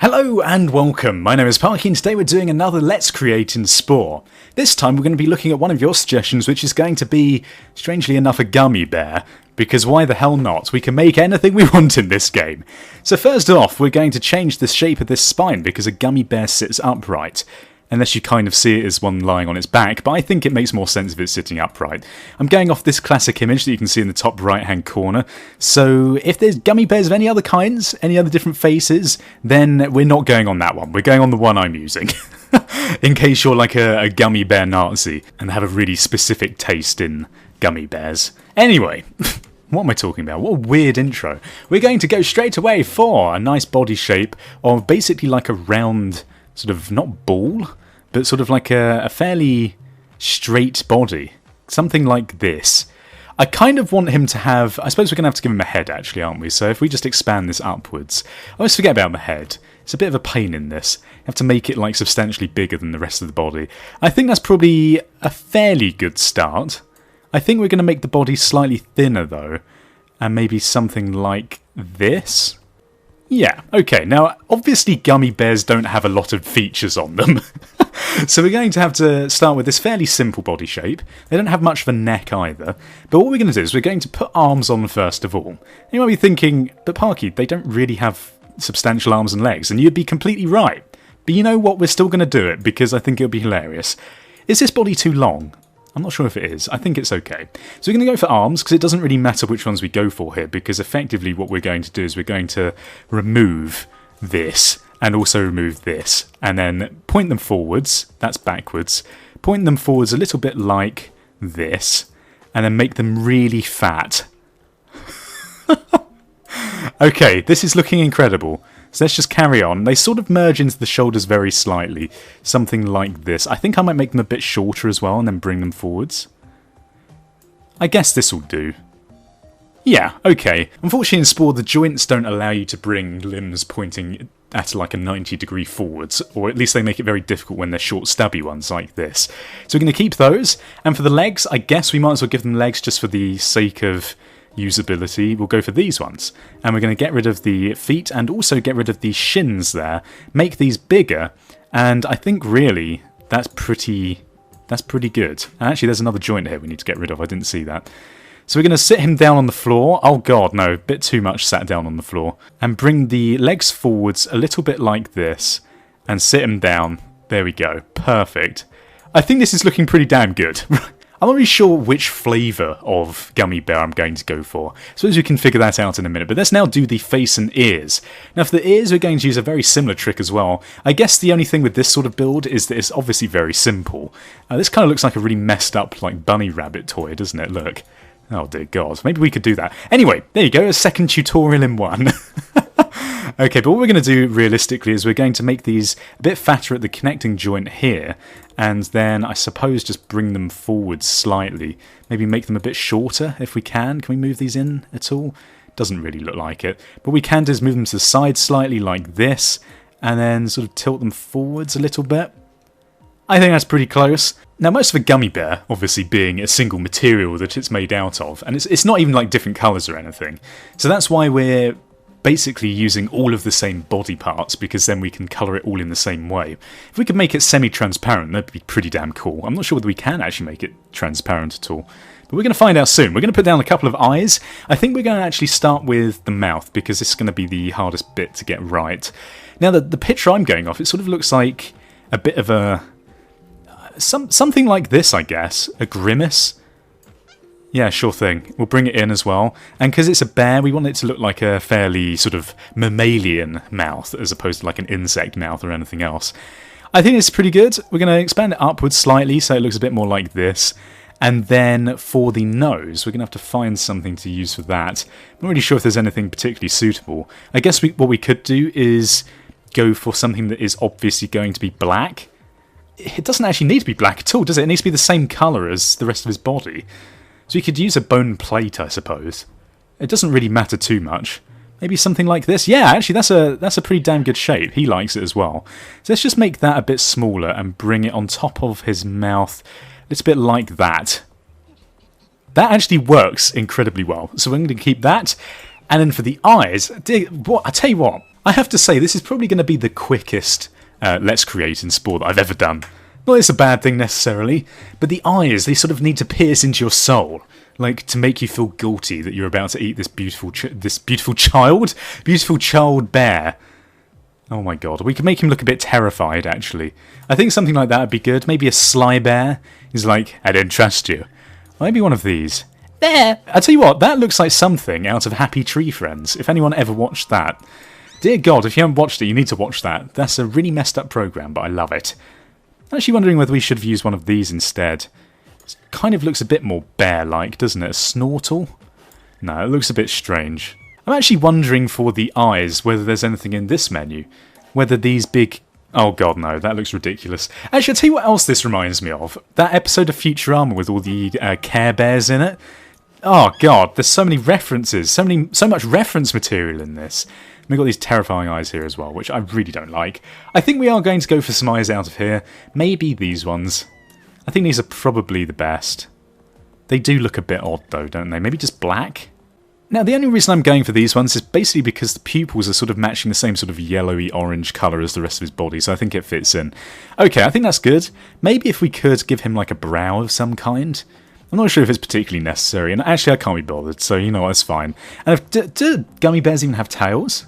Hello and welcome, my name is Parky and today we're doing another Let's Create in Spore. This time we're going to be looking at one of your suggestions, which is going to be, strangely enough, a gummy bear. Because why the hell not? We can make anything we want in this game. So first off, we're going to change the shape of this spine because a gummy bear sits upright. Unless you kind of see it as one lying on its back, but I think it makes more sense if it's sitting upright. I'm going off this classic image that you can see in the top right hand corner, so if there's gummy bears of any other kinds, any other different faces, then we're not going on that one, we're going on the one I'm using. In case you're like a gummy bear Nazi and have a really specific taste in gummy bears. Anyway, what am I talking about? What a weird intro. We're going to go straight away for a nice body shape of basically like a round, sort of, not ball, but sort of like a fairly straight body. Something like this. I kind of want him to have, I suppose we're going to have to give him a head actually, aren't we? So if we just expand this upwards, I always forget about the head. It's a bit of a pain in this. You have to make it like substantially bigger than the rest of the body. I think that's probably a fairly good start. I think we're going to make the body slightly thinner though, and maybe something like this. Yeah, okay, now obviously gummy bears don't have a lot of features on them, so we're going to have to start with this fairly simple body shape. They don't have much of a neck either, but what we're going to do is we're going to put arms on first of all. You might be thinking, but Parky, they don't really have substantial arms and legs, and you'd be completely right. But you know what, we're still going to do it because I think it'll be hilarious. Is this body too long? I'm not sure if it is. I think it's okay. So we're going to go for arms, because it doesn't really matter which ones we go for here, because effectively what we're going to do is we're going to remove this, and also remove this, and then point them forwards, that's backwards, point them forwards a little bit like this, and then make them really fat. Okay, this is looking incredible. So let's just carry on. They sort of merge into the shoulders very slightly. Something like this. I think I might make them a bit shorter as well and then bring them forwards. I guess this will do. Yeah, okay. Unfortunately in Spore the joints don't allow you to bring limbs pointing at like a 90-degree forwards, or at least they make it very difficult when they're short stubby ones like this. So we're going to keep those, and for the legs, I guess we might as well give them legs just for the sake of usability. We'll go for these ones, and we're going to get rid of the feet and also get rid of the shins there, make these bigger, and I think really that's pretty good. And actually there's another joint here we need to get rid of, I didn't see that. So we're going to sit him down on the floor. Oh god, no, a bit too much sat down on the floor. And bring the legs forwards a little bit like this, and sit him down. There we go, perfect. I think this is looking pretty damn good. I'm not really sure which flavour of gummy bear I'm going to go for. I suppose we can figure that out in a minute, but let's now do the face and ears. Now for the ears we're going to use a very similar trick as well. I guess the only thing with this sort of build is that it's obviously very simple. This kind of looks like a really messed up like bunny rabbit toy, doesn't it? Look. Oh dear god, maybe we could do that. Anyway, there you go, a second tutorial in one. Okay, but what we're going to do realistically is we're going to make these a bit fatter at the connecting joint here, and then I suppose just bring them forward slightly. Maybe make them a bit shorter if we can. Can we move these in at all? Doesn't really look like it. But we can just move them to the side slightly like this, and then sort of tilt them forwards a little bit. I think that's pretty close. Now most of a gummy bear, obviously being a single material that it's made out of, and it's not even like different colours or anything. So that's why we're basically using all of the same body parts, because then we can colour it all in the same way. If we could make it semi-transparent, that'd be pretty damn cool. I'm not sure whether we can actually make it transparent at all, but we're going to find out soon. We're going to put down a couple of eyes. I think we're going to actually start with the mouth, because this is going to be the hardest bit to get right. Now the picture I'm going off, it sort of looks like a bit of a something like this, I guess. A grimace. Yeah, sure thing. We'll bring it in as well. And because it's a bear, we want it to look like a fairly sort of mammalian mouth, as opposed to like an insect mouth or anything else. I think it's pretty good. We're going to expand it upwards slightly so it looks a bit more like this. And then for the nose, we're going to have to find something to use for that. I'm not really sure if there's anything particularly suitable. I guess what we could do is go for something that is obviously going to be black. It doesn't actually need to be black at all, does it? It needs to be the same colour as the rest of his body. So you could use a bone plate, I suppose. It doesn't really matter too much. Maybe something like this. Yeah, actually, that's a pretty damn good shape. He likes it as well. So let's just make that a bit smaller and bring it on top of his mouth. A little bit like that. That actually works incredibly well. So we're going to keep that. And then for the eyes, I tell you what, I have to say, this is probably going to be the quickest Let's Create in Spore that I've ever done. Not that it's a bad thing necessarily, but the eyes, they sort of need to pierce into your soul. Like, to make you feel guilty that you're about to eat this beautiful child bear. Oh my god, we could make him look a bit terrified, actually. I think something like that would be good. Maybe a sly bear. He's like, I don't trust you. Maybe one of these. There! I tell you what, that looks like something out of Happy Tree Friends, if anyone ever watched that. Dear God, if you haven't watched it, you need to watch that. That's a really messed up program, but I love it. I'm actually wondering whether we should have used one of these instead. It kind of looks a bit more bear-like, doesn't it? A snortle? No, it looks a bit strange. I'm actually wondering for the eyes whether there's anything in this menu. Whether these big... Oh god, no, that looks ridiculous. Actually, I'll tell you what else this reminds me of. That episode of Futurama with all the Care Bears in it. Oh god, there's so many references, so much reference material in this. We've got these terrifying eyes here as well, which I really don't like. I think we are going to go for some eyes out of here. Maybe these ones. I think these are probably the best. They do look a bit odd though, don't they? Maybe just black? Now, the only reason I'm going for these ones is basically because the pupils are sort of matching the same sort of yellowy orange colour as the rest of his body, so I think it fits in. Okay, I think that's good. Maybe if we could give him like a brow of some kind. I'm not sure if it's particularly necessary, and actually I can't be bothered, so you know what, that's fine. And do gummy bears even have tails?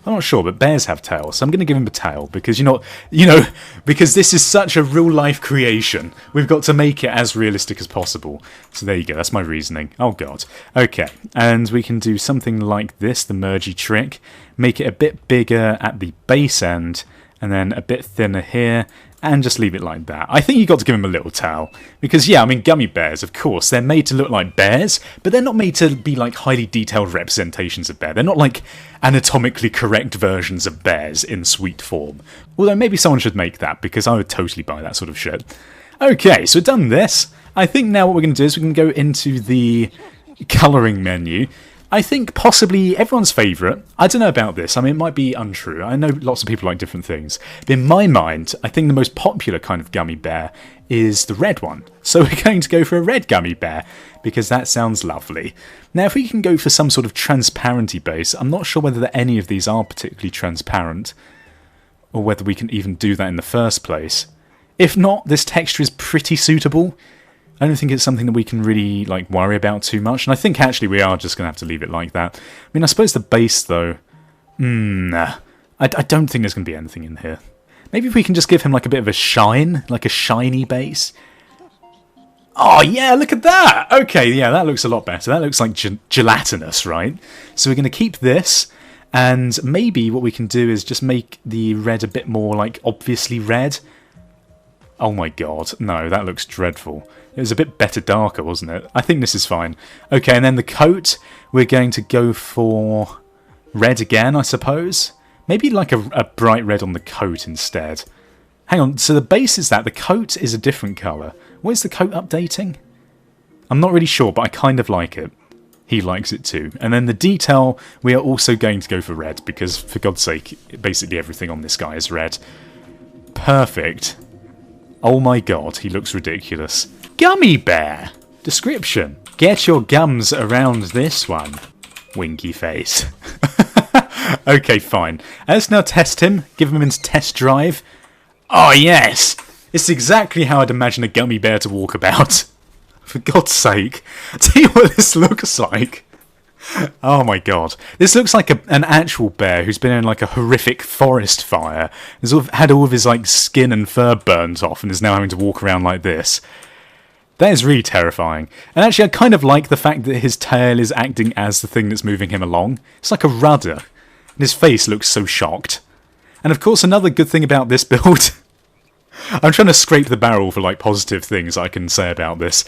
I'm not sure, but bears have tails, so I'm going to give him a tail, because because this is such a real-life creation. We've got to make it as realistic as possible. So there you go, that's my reasoning. Oh god. Okay, and we can do something like this, the mergy trick. Make it a bit bigger at the base end, and then a bit thinner here, and just leave it like that. I think you've got to give him a little tail. Because, yeah, I mean, gummy bears, of course, they're made to look like bears, but they're not made to be, like, highly detailed representations of bear. They're not, like, anatomically correct versions of bears in sweet form. Although maybe someone should make that, because I would totally buy that sort of shit. Okay, so we've done this. I think now what we're going to do is we can go into the colouring menu. I think possibly everyone's favourite. I don't know about this. I mean, it might be untrue. I know lots of people like different things. But in my mind, I think the most popular kind of gummy bear is the red one. So we're going to go for a red gummy bear, because that sounds lovely. Now, if we can go for some sort of transparency base, I'm not sure whether any of these are particularly transparent, or whether we can even do that in the first place. If not, this texture is pretty suitable. I don't think it's something that we can really like worry about too much, and I think actually we are just going to have to leave it like that. I mean, I suppose the base, though... Nah. I don't think there's going to be anything in here. Maybe if we can just give him like a bit of a shine, like a shiny base. Oh, yeah, look at that! Okay, yeah, that looks a lot better. That looks like gelatinous, right? So we're going to keep this, and maybe what we can do is just make the red a bit more, like, obviously red. Oh my god, no, that looks dreadful. It was a bit better darker, wasn't it? I think this is fine. Okay, and then the coat, we're going to go for red again, I suppose. Maybe like a bright red on the coat instead. Hang on, so the base is that, the coat is a different colour. What is the coat updating? I'm not really sure, but I kind of like it. He likes it too. And then the detail, we are also going to go for red, because for God's sake, basically everything on this guy is red. Perfect. Oh my god, he looks ridiculous. Gummy bear! Description. Get your gums around this one. Winky face. Okay, fine. Let's now test him. Give him his test drive. Oh yes! It's exactly how I'd imagine a gummy bear to walk about. For God's sake. Tell you what this looks like. Oh my god. This looks like an actual bear who's been in like a horrific forest fire. Has had all of his like skin and fur burnt off and is now having to walk around like this. That is really terrifying. And actually I kind of like the fact that his tail is acting as the thing that's moving him along. It's like a rudder. And his face looks so shocked. And of course another good thing about this build... I'm trying to scrape the barrel for like positive things I can say about this,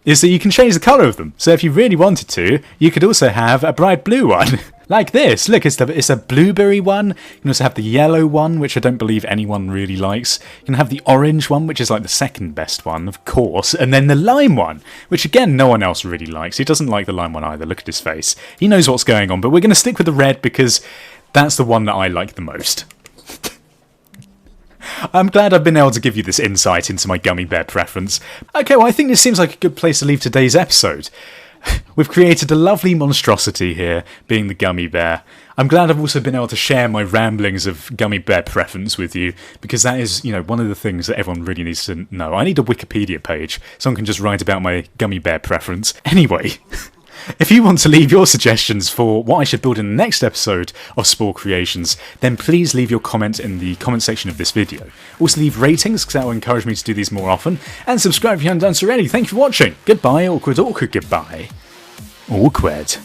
is that you can change the colour of them. So if you really wanted to, you could also have a bright blue one. Like this. Look, it's a blueberry one. You can also have the yellow one, which I don't believe anyone really likes. You can have the orange one, which is like the second best one, of course. And then the lime one, which again, no one else really likes. He doesn't like the lime one either. Look at his face. He knows what's going on, but we're going to stick with the red because that's the one that I like the most. I'm glad I've been able to give you this insight into my gummy bear preference. Okay, well I think this seems like a good place to leave today's episode. we've created a lovely monstrosity here, being the Gummy Bear. I'm glad I've also been able to share my ramblings of Gummy Bear preference with you, because that is, one of the things that everyone really needs to know. I need a Wikipedia page. Someone can just write about my Gummy Bear preference. Anyway, if you want to leave your suggestions for what I should build in the next episode of Spore Creations, then please leave your comment in the comment section of this video. Also leave ratings, because that will encourage me to do these more often, and subscribe if you haven't done so already. Thank you for watching. Goodbye, awkward, awkward, goodbye. Awkward.